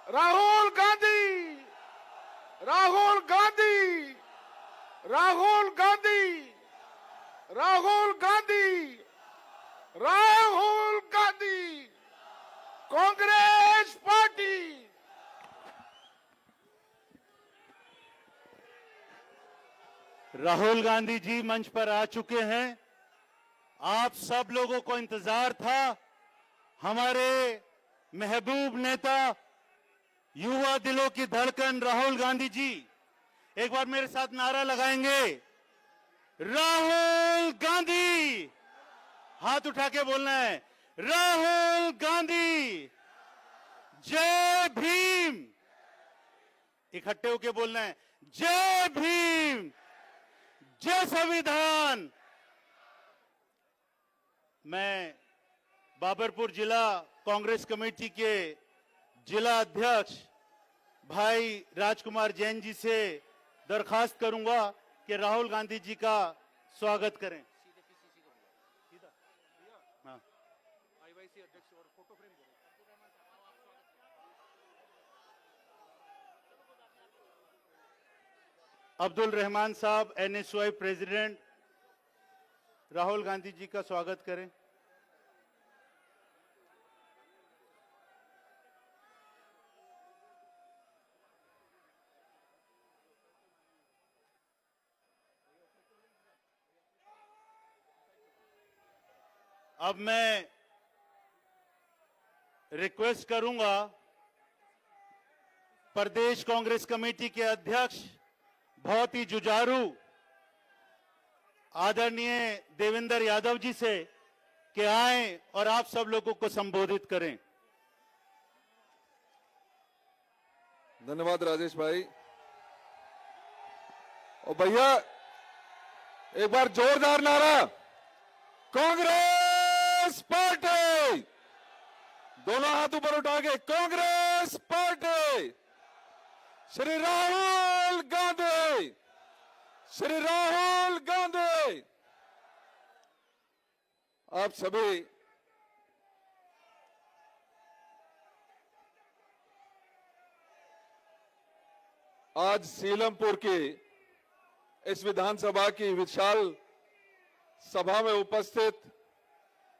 Rahul Gandhi, Rahul Gandhi, Rahul Gandhi, Rahul Gandhi, Rahul Gandhi, Congress party. Rahul Gandhi ji मंच पर आ चुके हैं। आप सब लोगों को इंतजार था। हमारे महबूब नेता, युवा दिलों की धड़कन राहुल गांधी जी, एक बार मेरे साथ नारा लगाएंगे, राहुल गांधी। हाथ उठा के बोलना है, राहुल गांधी। जय भीम। इकट्ठे होके बोलना है, जय भीम, जय संविधान। मैं बाबरपुर जिला कांग्रेस कमेटी के जिला अध्यक्ष भाई राजकुमार जैन जी से दरखास्त करूंगा कि राहुल गांधी जी का स्वागत करें। हाँ। अब्दुल रहमान साहब, एनएसयूआई प्रेसिडेंट, राहुल गांधी जी का स्वागत करें। अब मैं रिक्वेस्ट करूंगा प्रदेश कांग्रेस कमेटी के अध्यक्ष, बहुत ही जुझारू आदरणीय देवेंद्र यादव जी से कि आए और आप सब लोगों को संबोधित करें। धन्यवाद राजेश भाई। और भैया एक बार जोरदार नारा, कांग्रेस पार्टी। दोनों हाथ ऊपर उठा के, कांग्रेस पार्टी। श्री राहुल गांधी, श्री राहुल गांधी। आप सभी आज सीलमपुर की इस विधानसभा की विशाल सभा में उपस्थित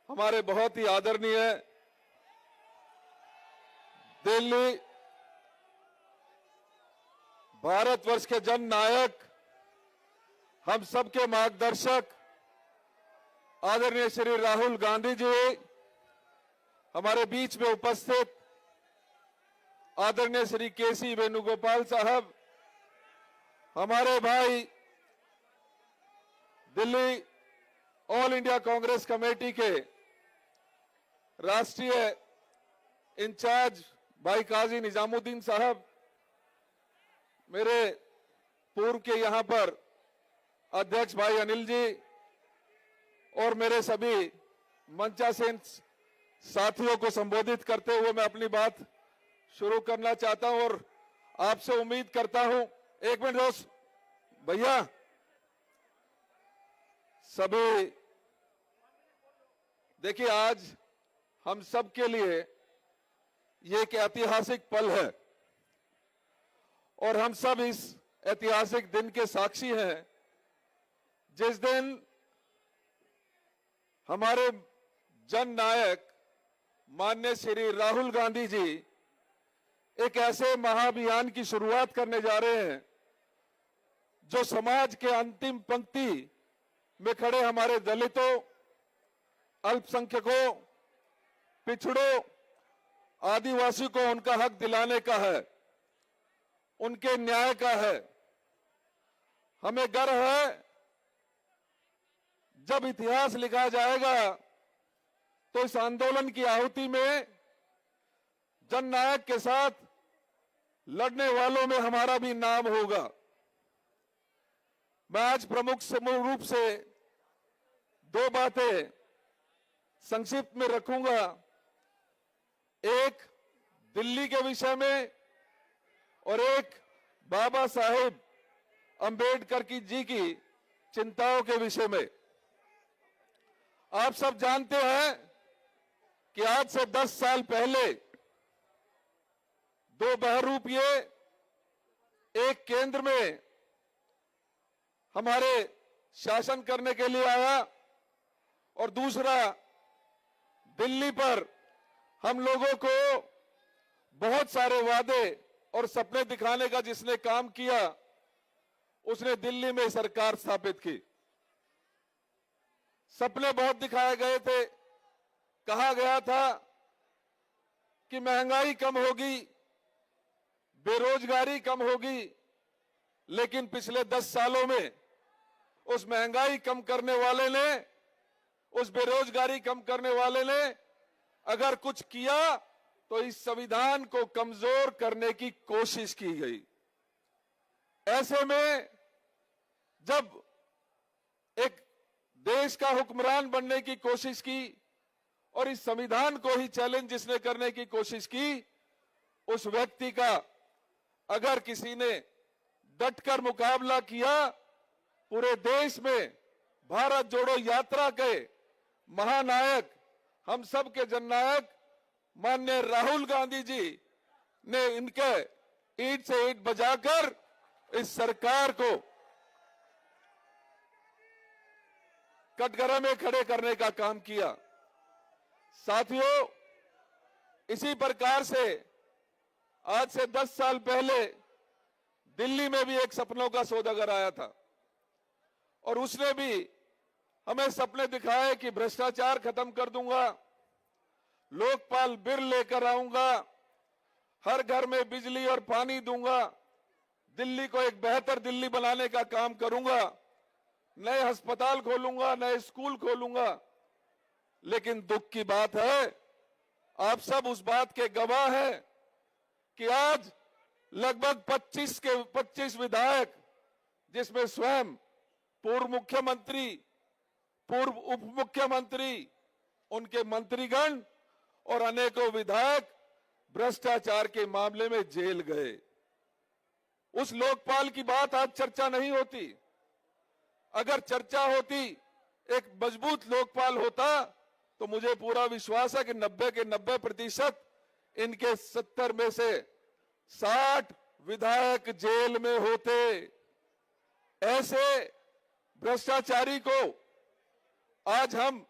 हमारे बहुत ही आदरणीय दिल्ली भारतवर्ष के जन नायक, हम सबके मार्गदर्शक आदरणीय श्री राहुल गांधी जी, हमारे बीच में उपस्थित आदरणीय श्री केसी वेणुगोपाल साहब, हमारे भाई Delhi all India Congress committee के राष्ट्रीय इंचार्ज भाई काजी निजामुद्दीन साहब, मेरे पूर्व के यहां पर अध्यक्ष भाई अनिल जी, और मेरे सभी मंचासीन साथियों को संबोधित करते हुए मैं अपनी बात शुरू करना चाहता हूं और आपसे उम्मीद करता हूं। एक मिनट दोस्त भैया, सभी देखिए, आज हम सब के लिए ये एक ऐतिहासिक पल है और हम सब इस ऐतिहासिक दिन के साक्षी हैं, जिस दिन हमारे जन नायक माननीय श्री राहुल गांधी जी एक ऐसे महाअभियान की शुरुआत करने जा रहे हैं जो समाज के अंतिम पंक्ति में खड़े हमारे दलितों, अल्पसंख्यकों, पिछड़ों, आदिवासी को उनका हक दिलाने का है, उनके न्याय का है। हमें गर्व है, जब इतिहास लिखा जाएगा तो इस आंदोलन की आहुति में जननायक के साथ लड़ने वालों में हमारा भी नाम होगा। मैं आज प्रमुख रूप से दो बातें संक्षिप्त में रखूंगा, एक दिल्ली के विषय में और एक बाबा साहेब अंबेडकर जी की चिंताओं के विषय में। आप सब जानते हैं कि आज से 10 साल पहले दो बहरूपिये एक केंद्र में हमारे शासन करने के लिए आया और दूसरा दिल्ली पर हम लोगों को बहुत सारे वादे और सपने दिखाने का जिसने काम किया उसने दिल्ली में सरकार स्थापित की। सपने बहुत दिखाए गए थे, कहा गया था कि महंगाई कम होगी, बेरोजगारी कम होगी, लेकिन पिछले 10 सालों में उस महंगाई कम करने वाले ने, उस बेरोजगारी कम करने वाले ने अगर कुछ किया तो इस संविधान को कमजोर करने की कोशिश की गई। ऐसे में जब एक देश का हुक्मरान बनने की कोशिश की और इस संविधान को ही चैलेंज जिसने करने की कोशिश की, उस व्यक्ति का अगर किसी ने डटकर मुकाबला किया, पूरे देश में भारत जोड़ो यात्रा के महानायक, हम सब के जननायक माननीय राहुल गांधी जी ने इनके ईंट से ईंट बजाकर इस सरकार को कटघरे में खड़े करने का काम किया। साथियों, इसी प्रकार से आज से 10 साल पहले दिल्ली में भी एक सपनों का सौदागर आया था और उसने भी हमें सपने दिखाए कि भ्रष्टाचार खत्म कर दूंगा, लोकपाल बिल लेकर आऊंगा, हर घर में बिजली और पानी दूंगा, दिल्ली को एक बेहतर दिल्ली बनाने का काम करूंगा, नए अस्पताल खोलूंगा, नए स्कूल खोलूंगा। लेकिन दुख की बात है, आप सब उस बात के गवाह हैं कि आज लगभग 25 विधायक, जिसमें स्वयं पूर्व मुख्यमंत्री, पूर्व उप मुख्यमंत्री, उनके मंत्रीगण और अनेकों विधायक भ्रष्टाचार के मामले में जेल गए। उस लोकपाल की बात आज चर्चा नहीं होती। अगर चर्चा होती, एक मजबूत लोकपाल होता, तो मुझे पूरा विश्वास है कि 90 के 90% इनके 70 में से 60 विधायक जेल में होते। ऐसे भ्रष्टाचारी को आज हम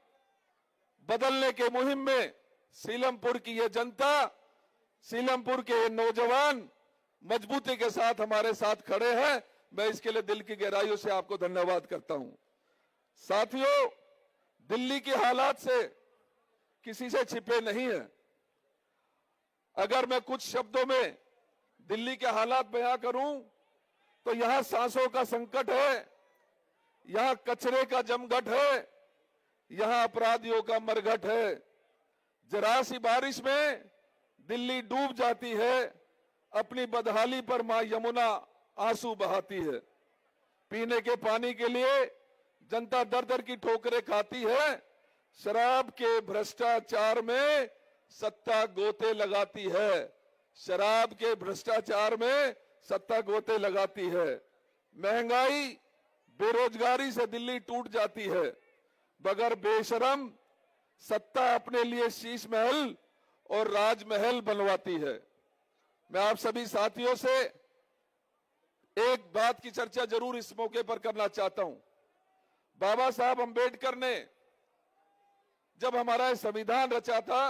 बदलने के मुहिम में सीलमपुर की ये जनता, सीलमपुर के ये नौजवान मजबूती के साथ हमारे साथ खड़े हैं। मैं इसके लिए दिल की गहराइयों से आपको धन्यवाद करता हूं। साथियों, दिल्ली के हालात से किसी से छिपे नहीं है। अगर मैं कुछ शब्दों में दिल्ली के हालात बयां करूं तो यहां सांसों का संकट है, यहां कचरे का जमघट है, यहां अपराधियों का मरघट है। जरा सी बारिश में दिल्ली डूब जाती है, अपनी बदहाली पर मां यमुना आंसू बहाती है। पीने के पानी के लिए जनता दर दर की ठोकरें खाती है, शराब के भ्रष्टाचार में सत्ता गोते लगाती है, शराब के भ्रष्टाचार में सत्ता गोते लगाती है। महंगाई, बेरोजगारी से दिल्ली टूट जाती है, बगैर बेशरम सत्ता अपने लिए शीश महल और राजमहल बनवाती है। मैं आप सभी साथियों से एक बात की चर्चा जरूर इस मौके पर करना चाहता हूं। बाबा साहब अंबेडकर ने जब हमारा संविधान रचा था,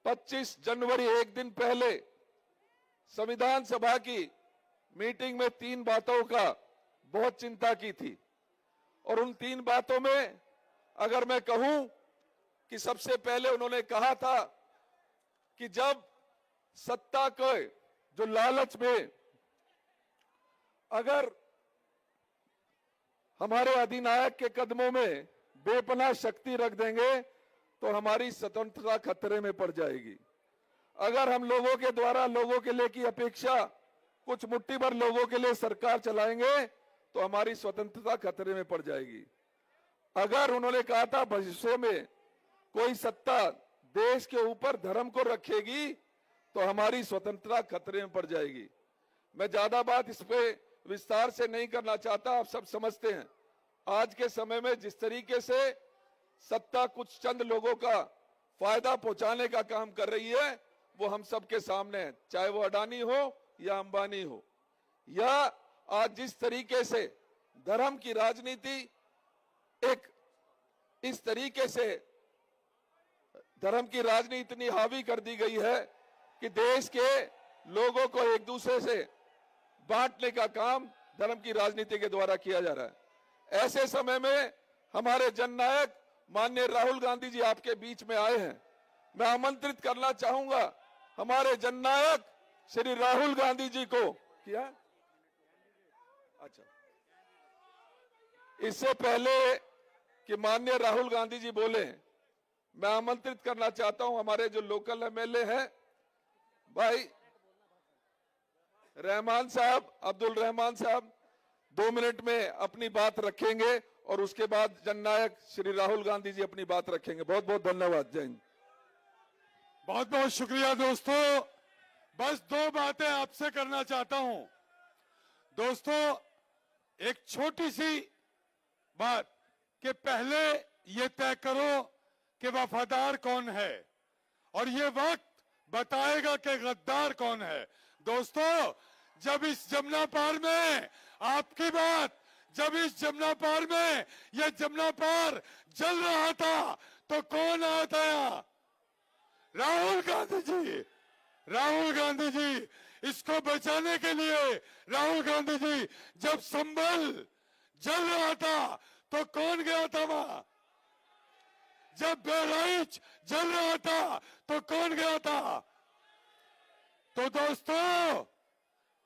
25 जनवरी, एक दिन पहले संविधान सभा की मीटिंग में 3 बातों का बहुत चिंता की थी। और उन 3 बातों में अगर मैं कहूं कि सबसे पहले उन्होंने कहा था कि जब सत्ता के जो लालच में अगर हमारे अधिनायक के कदमों में बेपनाह शक्ति रख देंगे तो हमारी स्वतंत्रता खतरे में पड़ जाएगी। अगर हम लोगों के द्वारा लोगों के लिए की अपेक्षा कुछ मुट्ठी भर लोगों के लिए सरकार चलाएंगे तो हमारी स्वतंत्रता खतरे में पड़ जाएगी। अगर उन्होंने कहा था भविष्य में कोई सत्ता देश के ऊपर धर्म को रखेगी तो हमारी स्वतंत्रता खतरे में पड़ जाएगी। मैं ज्यादा बात इस पे विस्तार से नहीं करना चाहता, आप सब समझते हैं आज के समय में जिस तरीके से सत्ता कुछ चंद लोगों का फायदा पहुंचाने का काम कर रही है, वो हम सबके सामने है, चाहे वो अडानी हो या अंबानी हो। या आज जिस तरीके से धर्म की राजनीति एक इस तरीके से धर्म की राजनीति इतनी हावी कर दी गई है कि देश के लोगों को एक दूसरे से बांटने का काम धर्म की राजनीति के द्वारा किया जा रहा है। ऐसे समय में हमारे जननायक माननीय राहुल गांधी जी आपके बीच में आए हैं। मैं आमंत्रित करना चाहूंगा हमारे जननायक श्री राहुल गांधी जी को। क्या अच्छा, इससे पहले कि माननीय राहुल गांधी जी बोले, मैं आमंत्रित करना चाहता हूं हमारे जो लोकल एमएलए हैं भाई रहमान साहब, अब्दुल रहमान साहब 2 मिनट में अपनी बात रखेंगे और उसके बाद जननायक श्री राहुल गांधी जी अपनी बात रखेंगे। बहुत बहुत धन्यवाद। जय हिंद। बहुत बहुत शुक्रिया दोस्तों। बस 2 बातें आपसे करना चाहता हूं। दोस्तों, एक छोटी सी बात कि पहले ये तय करो कि वफादार कौन है और ये वक्त बताएगा कि गद्दार कौन है। दोस्तों, जब इस जमुना पार में आपकी बात, जब इस जमुना पार में ये जमुना पार जल रहा था तो कौन आया था यहाँ? राहुल गांधी जी। राहुल गांधी जी। इसको बचाने के लिए राहुल गांधी जी जब संभल जल रहा था तो कौन गया था वहां? जब बहराइच जल रहा था तो कौन गया था? तो दोस्तों,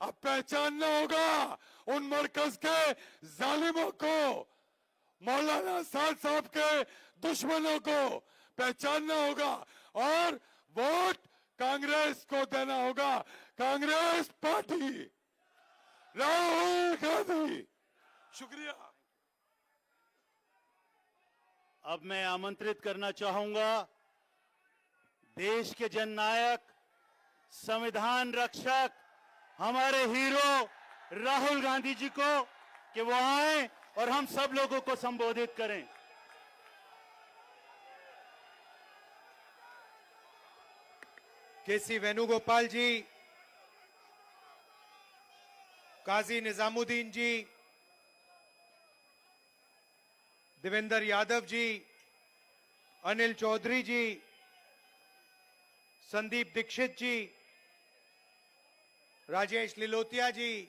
अब पहचानना होगा उन मरकज के जालिमों को, मौलाना साद साहब के दुश्मनों को पहचानना होगा और वोट कांग्रेस को देना होगा। कांग्रेस पार्टी, राहुल गांधी। शुक्रिया। अब मैं आमंत्रित करना चाहूंगा देश के जननायक, संविधान रक्षक, हमारे हीरो राहुल गांधी जी को कि वो आए और हम सब लोगों को संबोधित करें। केसी वेणुगोपाल जी, काजी निजामुद्दीन जी, देवेंद्र यादव जी, अनिल चौधरी जी, संदीप दीक्षित जी, राजेश लिलोतिया जी,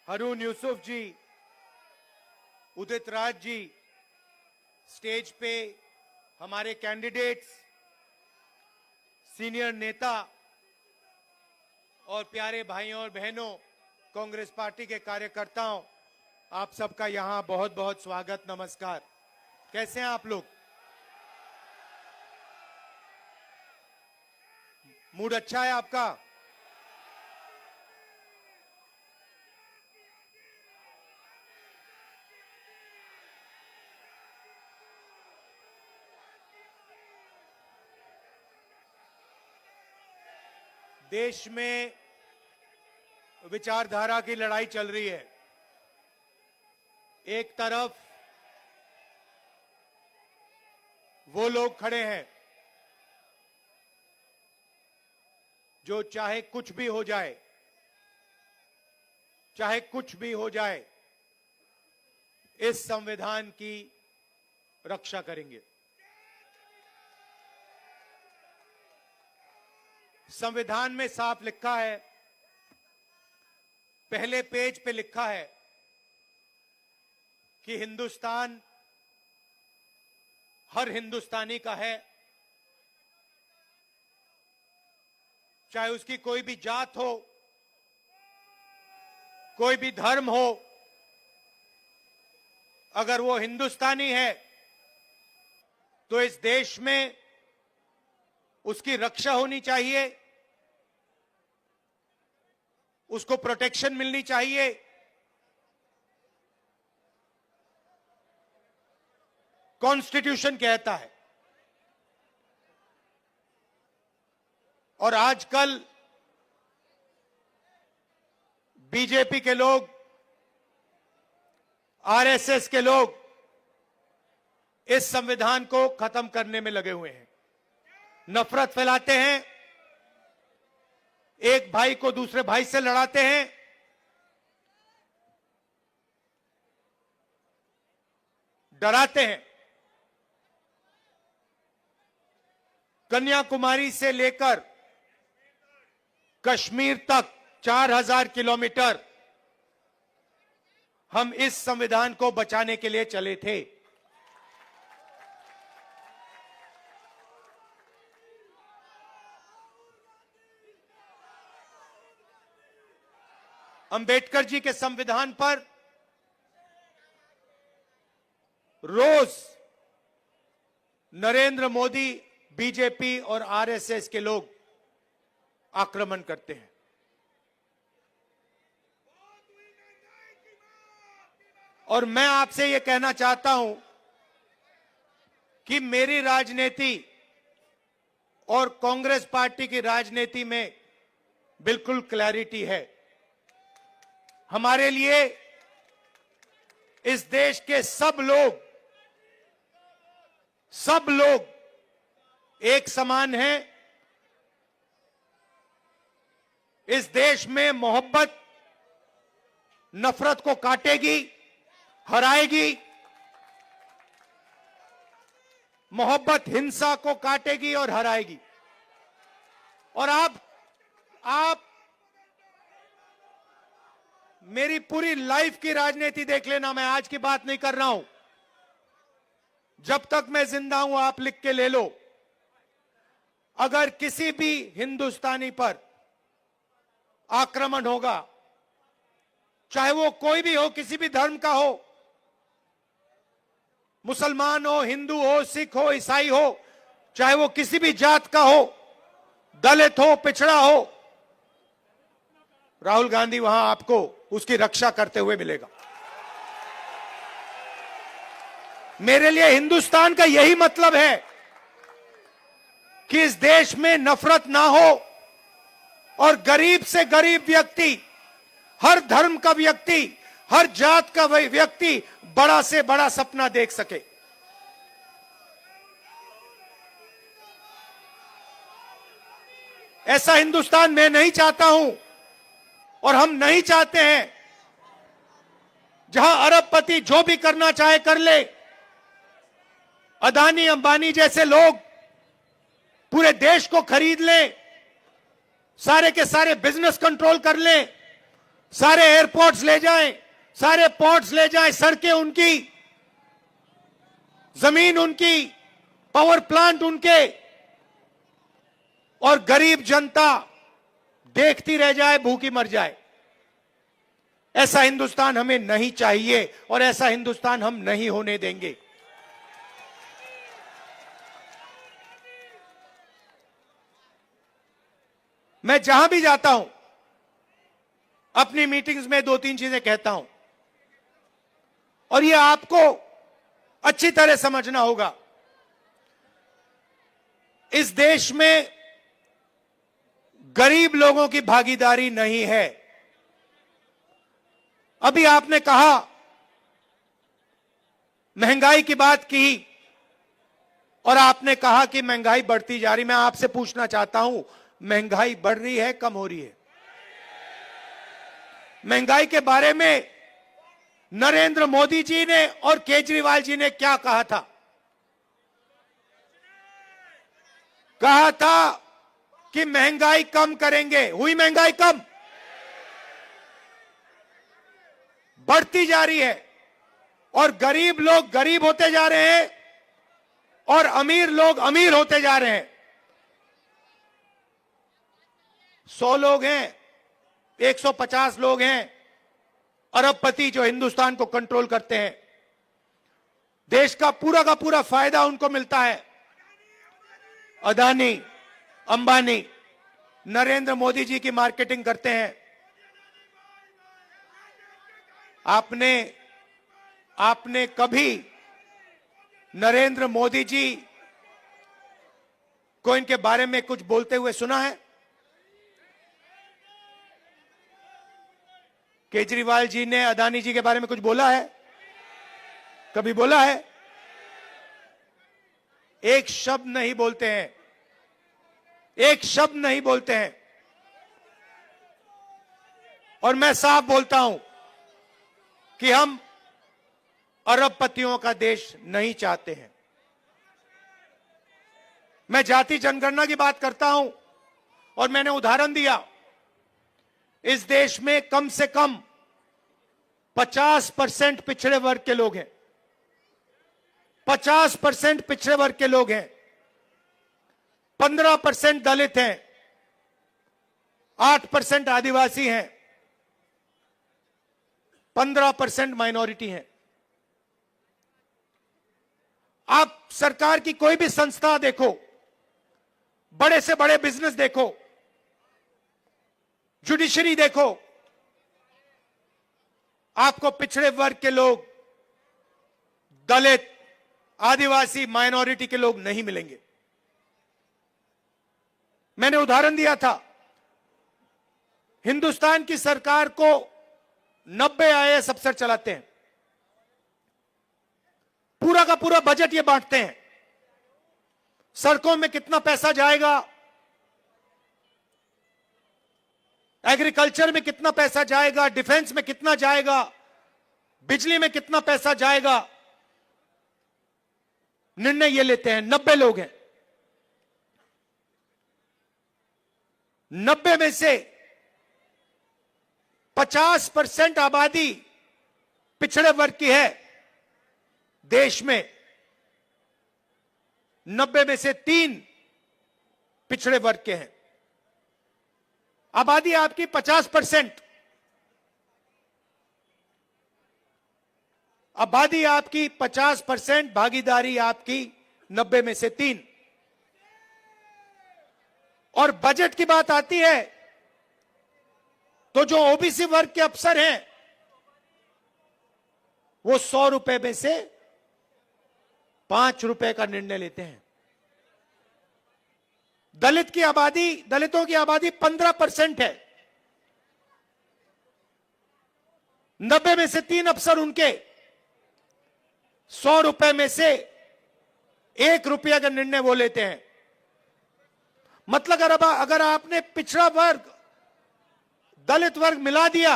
हारून यूसुफ जी, उदित राज जी, स्टेज पे हमारे कैंडिडेट्स, सीनियर नेता और प्यारे भाइयों और बहनों, कांग्रेस पार्टी के कार्यकर्ताओं, आप सबका यहां बहुत बहुत स्वागत, नमस्कार। कैसे हैं आप लोग? मूड अच्छा है आपका? देश में विचारधारा की लड़ाई चल रही है। एक तरफ वो लोग खड़े हैं जो चाहे कुछ भी हो जाए, चाहे कुछ भी हो जाए, इस संविधान की रक्षा करेंगे। संविधान में साफ लिखा है, पहले पेज पे लिखा है कि हिंदुस्तान हर हिंदुस्तानी का है, चाहे उसकी कोई भी जात हो, कोई भी धर्म हो, अगर वो हिंदुस्तानी है तो इस देश में उसकी रक्षा होनी चाहिए, उसको प्रोटेक्शन मिलनी चाहिए। कॉन्स्टिट्यूशन कहता है। और आजकल बीजेपी के लोग, आरएसएस के लोग इस संविधान को खत्म करने में लगे हुए हैं। नफरत फैलाते हैं, एक भाई को दूसरे भाई से लड़ाते हैं, डराते हैं। कन्याकुमारी से लेकर कश्मीर तक 4000 किलोमीटर हम इस संविधान को बचाने के लिए चले थे। अंबेडकर जी के संविधान पर रोज नरेंद्र मोदी, बीजेपी और आरएसएस के लोग आक्रमण करते हैं। और मैं आपसे यह कहना चाहता हूं कि मेरी राजनीति और कांग्रेस पार्टी की राजनीति में बिल्कुल क्लैरिटी है। हमारे लिए इस देश के सब लोग एक समान हैं। इस देश में मोहब्बत नफरत को काटेगी, हराएगी। मोहब्बत हिंसा को काटेगी और हराएगी। और आप मेरी पूरी लाइफ की राजनीति देख लेना, मैं आज की बात नहीं कर रहा हूं। जब तक मैं जिंदा हूं, आप लिख के ले लो, अगर किसी भी हिंदुस्तानी पर आक्रमण होगा, चाहे वो कोई भी हो, किसी भी धर्म का हो, मुसलमान हो, हिंदू हो, सिख हो, ईसाई हो, चाहे वो किसी भी जात का हो, दलित हो, पिछड़ा हो, राहुल गांधी वहां आपको उसकी रक्षा करते हुए मिलेगा। मेरे लिए हिंदुस्तान का यही मतलब है कि इस देश में नफरत ना हो और गरीब से गरीब व्यक्ति, हर धर्म का व्यक्ति, हर जात का व्यक्ति बड़ा से बड़ा सपना देख सके। ऐसा हिंदुस्तान मैं नहीं चाहता हूं और हम नहीं चाहते हैं जहां अरबपति जो भी करना चाहे कर ले, अदानी अंबानी जैसे लोग पूरे देश को खरीद लें, सारे के सारे बिजनेस कंट्रोल कर लें, सारे एयरपोर्ट्स ले जाएं, सारे पोर्ट्स ले जाएं, सड़कें उनकी, जमीन उनकी, पावर प्लांट उनके, और गरीब जनता देखती रह जाए, भूखी मर जाए। ऐसा हिंदुस्तान हमें नहीं चाहिए और ऐसा हिंदुस्तान हम नहीं होने देंगे। मैं जहां भी जाता हूं, अपनी मीटिंग्स में 2-3 चीजें कहता हूं और यह आपको अच्छी तरह समझना होगा। इस देश में गरीब लोगों की भागीदारी नहीं है। अभी आपने कहा, महंगाई की बात की और आपने कहा कि महंगाई बढ़ती जा रही। मैं आपसे पूछना चाहता हूं, महंगाई बढ़ रही है, कम हो रही है? महंगाई के बारे में नरेंद्र मोदी जी ने और केजरीवाल जी ने क्या कहा था? कहा था कि महंगाई कम करेंगे। हुई महंगाई कम? बढ़ती जा रही है और गरीब लोग गरीब होते जा रहे हैं और अमीर लोग अमीर होते जा रहे हैं। 100 लोग हैं, 150 लोग हैं अरबपति जो हिंदुस्तान को कंट्रोल करते हैं। देश का पूरा फायदा उनको मिलता है। अदानी, अंबानी, नरेंद्र मोदी जी की मार्केटिंग करते हैं। आपने कभी नरेंद्र मोदी जी को इनके बारे में कुछ बोलते हुए सुना है? केजरीवाल जी ने अदानी जी के बारे में कुछ बोला है? कभी बोला है? एक शब्द नहीं बोलते हैं। एक शब्द नहीं बोलते हैं। और मैं साफ बोलता हूं कि हम अरबपतियों का देश नहीं चाहते हैं। मैं जाति जनगणना की बात करता हूं और मैंने उदाहरण दिया, इस देश में कम से कम 50% पिछड़े वर्ग के लोग हैं, 50% पिछड़े वर्ग के लोग हैं, 15% दलित हैं, 8% आदिवासी हैं, 15% माइनॉरिटी हैं। आप सरकार की कोई भी संस्था देखो, बड़े से बड़े बिजनेस देखो, जुडिशरी देखो, आपको पिछड़े वर्ग के लोग, दलित, आदिवासी, माइनॉरिटी के लोग नहीं मिलेंगे। मैंने उदाहरण दिया था, हिंदुस्तान की सरकार को 90 आईएएस अफसर चलाते हैं, पूरा का पूरा बजट ये बांटते हैं। सड़कों में कितना पैसा जाएगा, एग्रीकल्चर में कितना पैसा जाएगा, डिफेंस में कितना जाएगा, बिजली में कितना पैसा जाएगा, निर्णय ये लेते हैं। 90 लोग हैं, 90 में से 50% आबादी पिछड़े वर्ग की है देश में, 90 में से 3 पिछड़े वर्ग के हैं। आबादी आपकी 50%, आबादी आपकी 50%, भागीदारी आपकी 90 में से 3। और बजट की बात आती है तो जो ओबीसी वर्ग के अफसर हैं वो 100 रुपए में से 5 रुपए का निर्णय लेते हैं। दलितों की आबादी 15% है, 90 में से 3 अफसर उनके 100 रुपए में से 1 रुपया का निर्णय वो लेते हैं। मतलब अगर आपने पिछड़ा वर्ग, दलित वर्ग मिला दिया,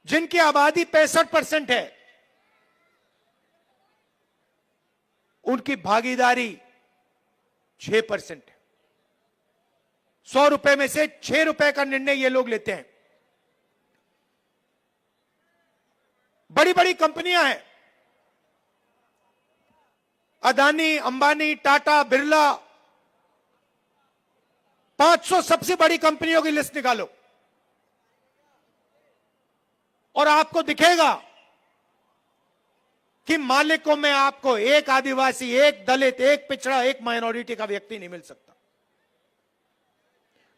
जिनकी आबादी 65% है, उनकी भागीदारी 6% है। 100 रुपए में से 6 रुपए का निर्णय ये लोग लेते हैं। बड़ी बड़ी कंपनियां हैं, अदानी, अंबानी, टाटा, बिरला, 500 सबसे बड़ी कंपनियों की लिस्ट निकालो और आपको दिखेगा कि मालिकों में आपको एक आदिवासी, एक दलित, एक पिछड़ा, एक माइनॉरिटी का व्यक्ति नहीं मिल सकता।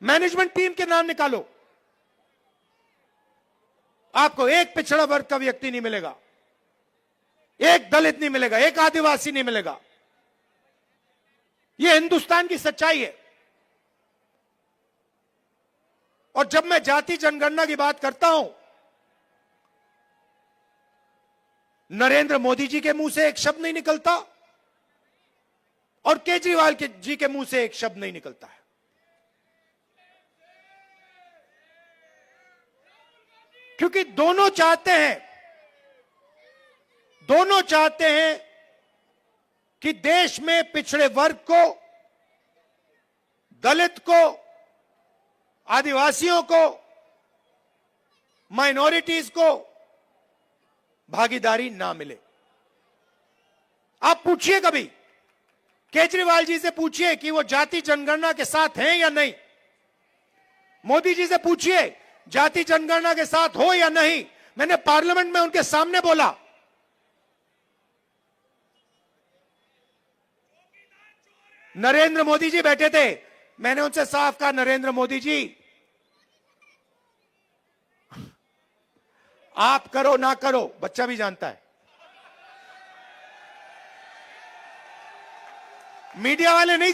मैनेजमेंट टीम के नाम निकालो, आपको एक पिछड़ा वर्ग का व्यक्ति नहीं मिलेगा, एक दलित नहीं मिलेगा, एक आदिवासी नहीं मिलेगा। यह हिंदुस्तान की सच्चाई है। और जब मैं जाति जनगणना की बात करता हूं, नरेंद्र मोदी जी के मुंह से एक शब्द नहीं निकलता और केजरीवाल जी के मुंह से एक शब्द नहीं निकलता है। क्योंकि दोनों चाहते हैं कि देश में पिछड़े वर्ग को, दलित को, आदिवासियों को, माइनॉरिटीज को भागीदारी ना मिले। आप पूछिए, कभी केजरीवाल जी से पूछिए कि वो जाति जनगणना के साथ हैं या नहीं। मोदी जी से पूछिए जाति जनगणना के साथ हो या नहीं। मैंने पार्लियामेंट में उनके सामने बोला, नरेंद्र मोदी जी बैठे थे, मैंने उनसे साफ कहा, नरेंद्र मोदी जी आप करो ना करो, बच्चा भी जानता है। मीडिया वाले नहीं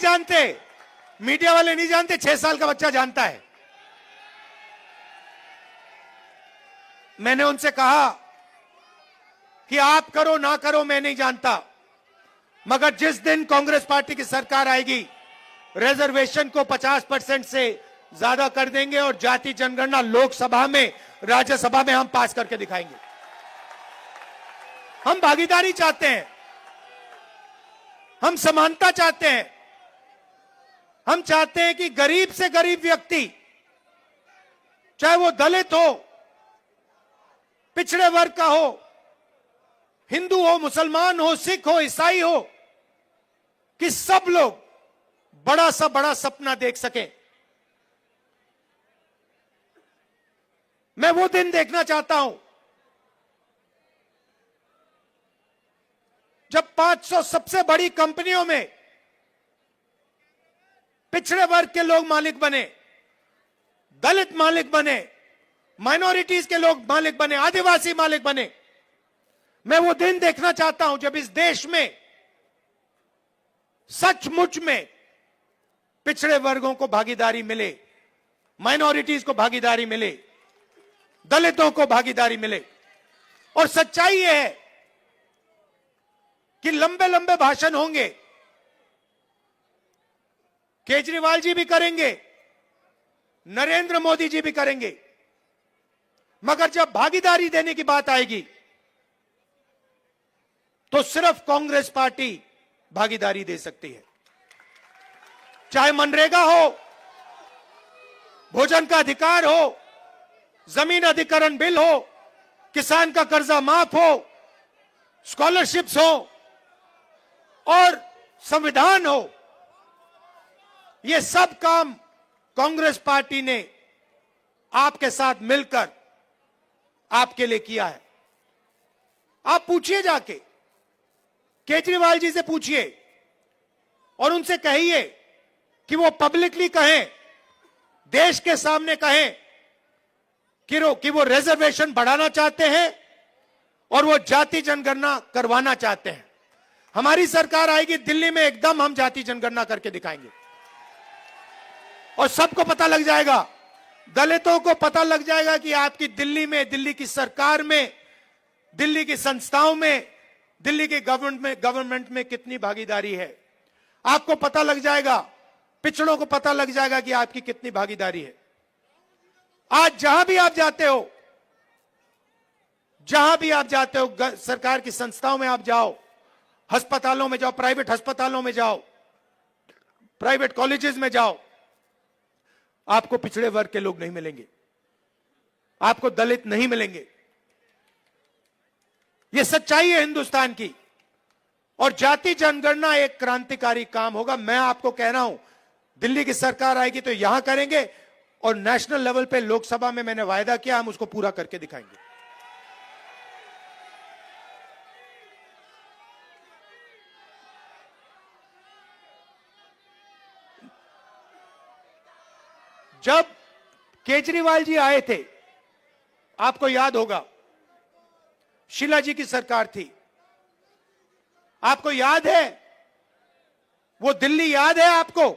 जानते, 6 साल का बच्चा जानता है। मैंने उनसे कहा कि आप करो ना करो मैं नहीं जानता, मगर जिस दिन कांग्रेस पार्टी की सरकार आएगी, रिजर्वेशन को 50% से ज्यादा कर देंगे और जाति जनगणना लोकसभा में, राज्यसभा में हम पास करके दिखाएंगे। हम भागीदारी चाहते हैं, हम समानता चाहते हैं। हम चाहते हैं कि गरीब से गरीब व्यक्ति, चाहे वो दलित हो, पिछड़े वर्ग का हो, हिंदू हो, मुसलमान हो, सिख हो, ईसाई हो, कि सब लोग बड़ा सा बड़ा सपना देख सकें। मैं वो दिन देखना चाहता हूं जब 500 सबसे बड़ी कंपनियों में पिछड़े वर्ग के लोग मालिक बने, दलित मालिक बने, माइनॉरिटीज के लोग मालिक बने, आदिवासी मालिक बने। मैं वो दिन देखना चाहता हूं जब इस देश में सचमुच में पिछड़े वर्गों को भागीदारी मिले, माइनॉरिटीज को भागीदारी मिले, दलितों को भागीदारी मिले। और सच्चाई यह है कि लंबे लंबे भाषण होंगे, केजरीवाल जी भी करेंगे, नरेंद्र मोदी जी भी करेंगे, मगर जब भागीदारी देने की बात आएगी तो सिर्फ कांग्रेस पार्टी भागीदारी दे सकती है। चाहे मनरेगा हो, भोजन का अधिकार हो, जमीन अधिग्रहण बिल हो, किसान का कर्जा माफ हो, स्कॉलरशिप्स हो और संविधान हो, ये सब काम कांग्रेस पार्टी ने आपके साथ मिलकर आपके लिए किया है। आप पूछिए, जाके केजरीवाल जी से पूछिए और उनसे कहिए कि वो पब्लिकली कहें, देश के सामने कहें कि वो रिजर्वेशन बढ़ाना चाहते हैं और वो जाति जनगणना करवाना चाहते हैं। हमारी सरकार आएगी दिल्ली में, एकदम हम जाति जनगणना करके दिखाएंगे और सबको पता लग जाएगा, दलितों को पता लग जाएगा कि आपकी दिल्ली में, दिल्ली की सरकार में, दिल्ली की संस्थाओं में, दिल्ली के गवर्नमेंट में कितनी भागीदारी है। आपको पता लग जाएगा, पिछड़ों को पता लग जाएगा कि आपकी कितनी भागीदारी है। आज जहां भी आप जाते हो, जहां भी आप जाते हो, सरकार की संस्थाओं में आप जाओ, अस्पतालों में जाओ, प्राइवेट अस्पतालों में जाओ, प्राइवेट कॉलेजेस में जाओ, आपको पिछड़े वर्ग के लोग नहीं मिलेंगे, आपको दलित नहीं मिलेंगे। यह सच्चाई है हिंदुस्तान की। और जाति जनगणना एक क्रांतिकारी काम होगा। मैं आपको कह रहा हूं, दिल्ली की सरकार आएगी तो यहां करेंगे और नेशनल लेवल पे लोकसभा में मैंने वायदा किया, हम उसको पूरा करके दिखाएंगे। जब केजरीवाल जी आए थे, आपको याद होगा, शीला जी की सरकार थी, आपको याद है, वो दिल्ली याद है आपको?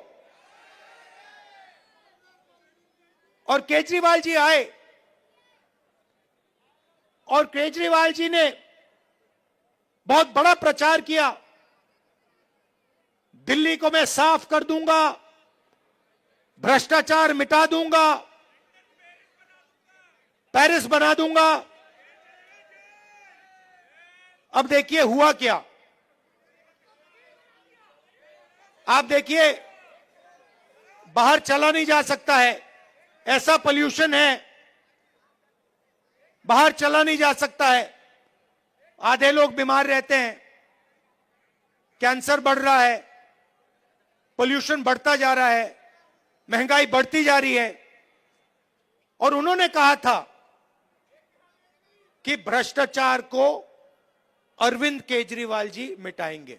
और केजरीवाल जी आए और केजरीवाल जी ने बहुत बड़ा प्रचार किया, दिल्ली को मैं साफ कर दूंगा, भ्रष्टाचार मिटा दूंगा, पेरिस बना दूंगा। अब देखिए हुआ क्या। आप देखिए, बाहर चला नहीं जा सकता है, ऐसा पोल्यूशन है, बाहर चला नहीं जा सकता है, आधे लोग बीमार रहते हैं, कैंसर बढ़ रहा है, पोल्यूशन बढ़ता जा रहा है, महंगाई बढ़ती जा रही है। और उन्होंने कहा था कि भ्रष्टाचार को अरविंद केजरीवाल जी मिटाएंगे।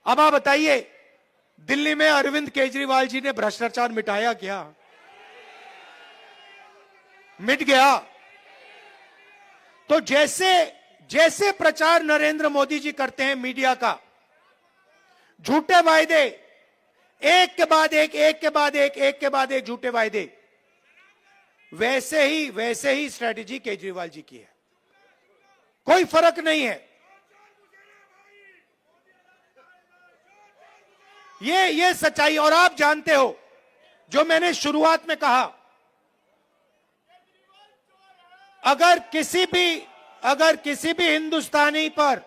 अब आप बताइए, दिल्ली में अरविंद केजरीवाल जी ने भ्रष्टाचार मिटाया क्या? मिट गया। तो जैसे प्रचार नरेंद्र मोदी जी करते हैं मीडिया का, झूठे वायदे, एक के बाद एक, एक के बाद एक, एक के बाद एक झूठे वायदे, वैसे ही स्ट्रेटेजी केजरीवाल जी की है। कोई फर्क नहीं है। ये सच्चाई। और आप जानते हो, जो मैंने शुरुआत में कहा, अगर किसी भी हिंदुस्तानी पर,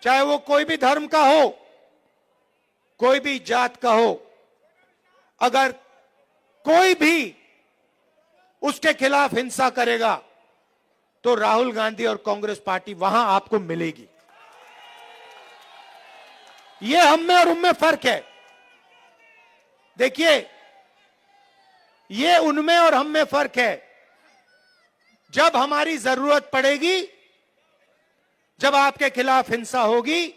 चाहे वो कोई भी धर्म का हो, कोई भी जात का हो, अगर कोई भी उसके खिलाफ हिंसा करेगा तो राहुल गांधी और कांग्रेस पार्टी वहां आपको मिलेगी। ये हम में और उनमें फर्क है। देखिए, ये उनमें और हम में फर्क है। जब हमारी जरूरत पड़ेगी, जब आपके खिलाफ हिंसा होगी,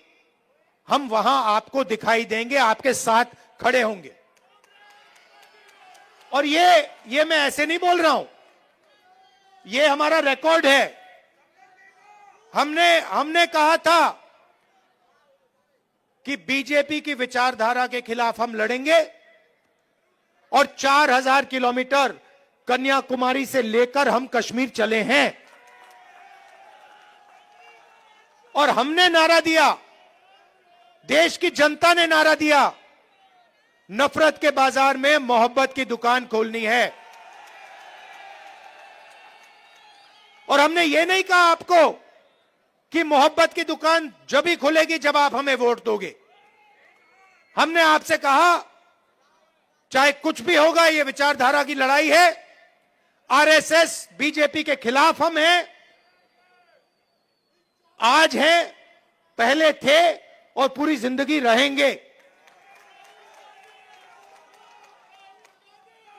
हम वहां आपको दिखाई देंगे, आपके साथ खड़े होंगे। और ये मैं ऐसे नहीं बोल रहा हूं, ये हमारा रिकॉर्ड है। हमने कहा था कि बीजेपी की विचारधारा के खिलाफ हम लड़ेंगे और 4000 किलोमीटर कन्याकुमारी से लेकर हम कश्मीर चले हैं। और हमने नारा दिया, देश की जनता ने नारा दिया, नफरत के बाजार में मोहब्बत की दुकान खोलनी है। और हमने ये नहीं कहा आपको कि मोहब्बत की दुकान जब ही खुलेगी जब आप हमें वोट दोगे। हमने आपसे कहा, चाहे कुछ भी होगा, ये विचारधारा की लड़ाई है। आरएसएस बीजेपी के खिलाफ हम हैं, आज हैं, पहले थे और पूरी जिंदगी रहेंगे।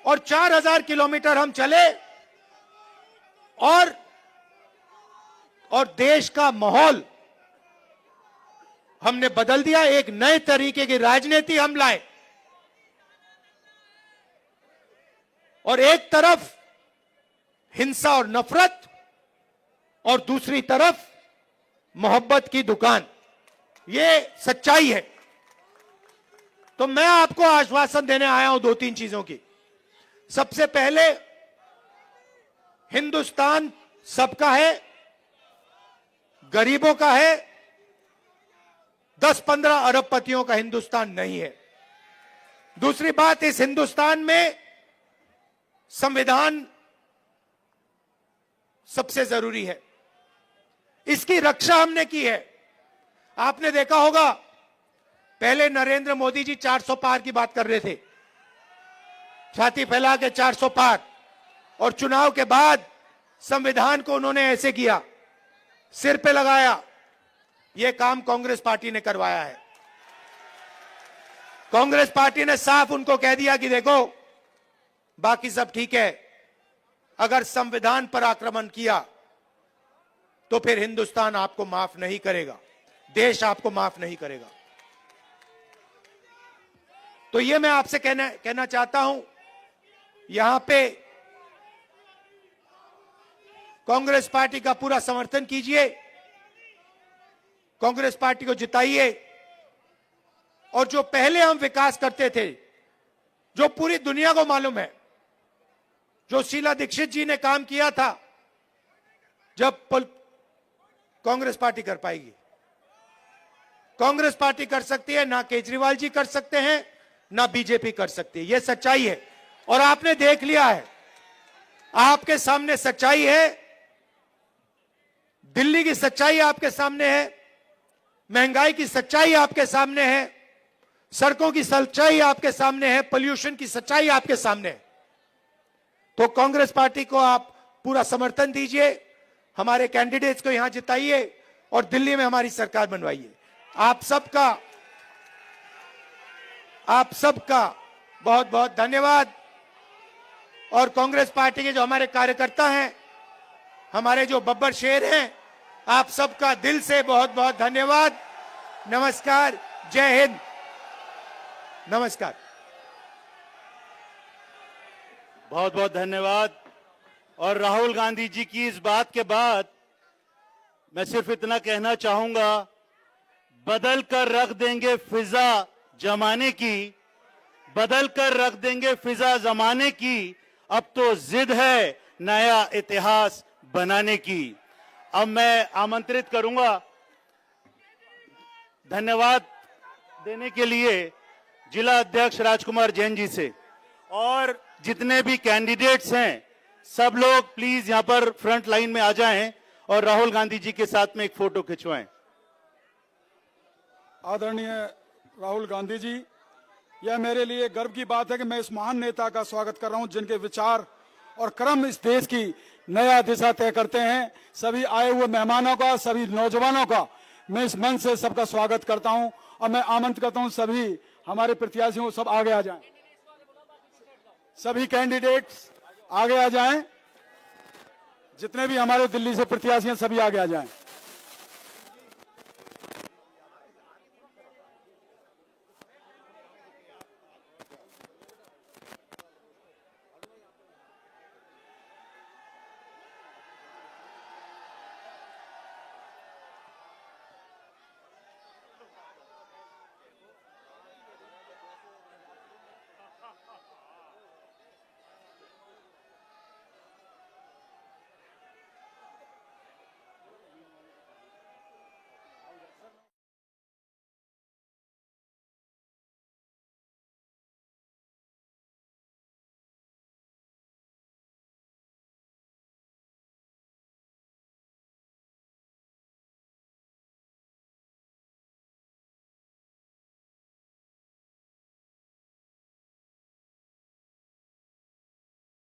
और 4000 किलोमीटर हम चले और देश का माहौल हमने बदल दिया। एक नए तरीके की राजनीति हम लाए। और एक तरफ हिंसा और नफरत और दूसरी तरफ मोहब्बत की दुकान, ये सच्चाई है। तो मैं आपको आश्वासन देने आया हूं 2-3 चीजों की। सबसे पहले, हिंदुस्तान सबका है, गरीबों का है, 10-15 अरबपतियों का हिंदुस्तान नहीं है। दूसरी बात, इस हिंदुस्तान में संविधान सबसे जरूरी है, इसकी रक्षा हमने की है। आपने देखा होगा, पहले नरेंद्र मोदी जी 400 पार की बात कर रहे थे, छाती फैला के 400 पार, और चुनाव के बाद संविधान को उन्होंने ऐसे किया, सिर पे लगाया। यह काम कांग्रेस पार्टी ने करवाया है। कांग्रेस पार्टी ने साफ उनको कह दिया कि देखो, बाकी सब ठीक है, अगर संविधान पर आक्रमण किया तो फिर हिंदुस्तान आपको माफ नहीं करेगा, देश आपको माफ नहीं करेगा। तो यह मैं आपसे कहना चाहता हूं, यहां पे कांग्रेस पार्टी का पूरा समर्थन कीजिए, कांग्रेस पार्टी को जिताइए। और जो पहले हम विकास करते थे, जो पूरी दुनिया को मालूम है, जो शीला दीक्षित जी ने काम किया था, जब कांग्रेस पार्टी कर पाएगी। कांग्रेस पार्टी कर सकती है, ना केजरीवाल जी कर सकते हैं, ना बीजेपी कर सकती है। यह सच्चाई है और आपने देख लिया है, आपके सामने सच्चाई है। दिल्ली की सच्चाई आपके सामने है, महंगाई की सच्चाई आपके सामने है, सड़कों की सच्चाई आपके सामने है, पोल्यूशन की सच्चाई आपके सामने है। तो कांग्रेस पार्टी को आप पूरा समर्थन दीजिए, हमारे कैंडिडेट्स को यहां जिताइए और दिल्ली में हमारी सरकार बनवाइए। आप सबका बहुत बहुत धन्यवाद। और कांग्रेस पार्टी के जो हमारे कार्यकर्ता हैं, हमारे जो बब्बर शेर हैं, आप सबका दिल से बहुत बहुत धन्यवाद। नमस्कार, जय हिंद, नमस्कार। बहुत बहुत धन्यवाद। और राहुल गांधी जी की इस बात के बाद मैं सिर्फ इतना कहना चाहूंगा, बदल कर रख देंगे फिजा जमाने की, बदल कर रख देंगे फिजा जमाने की, अब तो जिद है नया इतिहास बनाने की। अब मैं आमंत्रित करूंगा धन्यवाद देने के लिए जिला अध्यक्ष राजकुमार जैन जी से, और जितने भी कैंडिडेट्स हैं सब लोग प्लीज यहां पर फ्रंट लाइन में आ जाएं और राहुल गांधी जी के साथ में एक फोटो खिंचवाएं। आदरणीय राहुल गांधी जी, यह मेरे लिए गर्व की बात है कि मैं इस महान नेता का स्वागत कर रहा हूं जिनके विचार और कर्म इस देश की नया दिशा तय करते हैं। सभी आए हुए मेहमानों का, सभी नौजवानों का मैं इस मंच से सबका स्वागत करता हूं और मैं आमंत्रित करता हूं सभी हमारे प्रत्याशियों सब आगे आ जाएं। सभी कैंडिडेट्स आगे आ जाएं, जितने भी हमारे दिल्ली से प्रत्याशी हैं सभी आगे आ जाएं।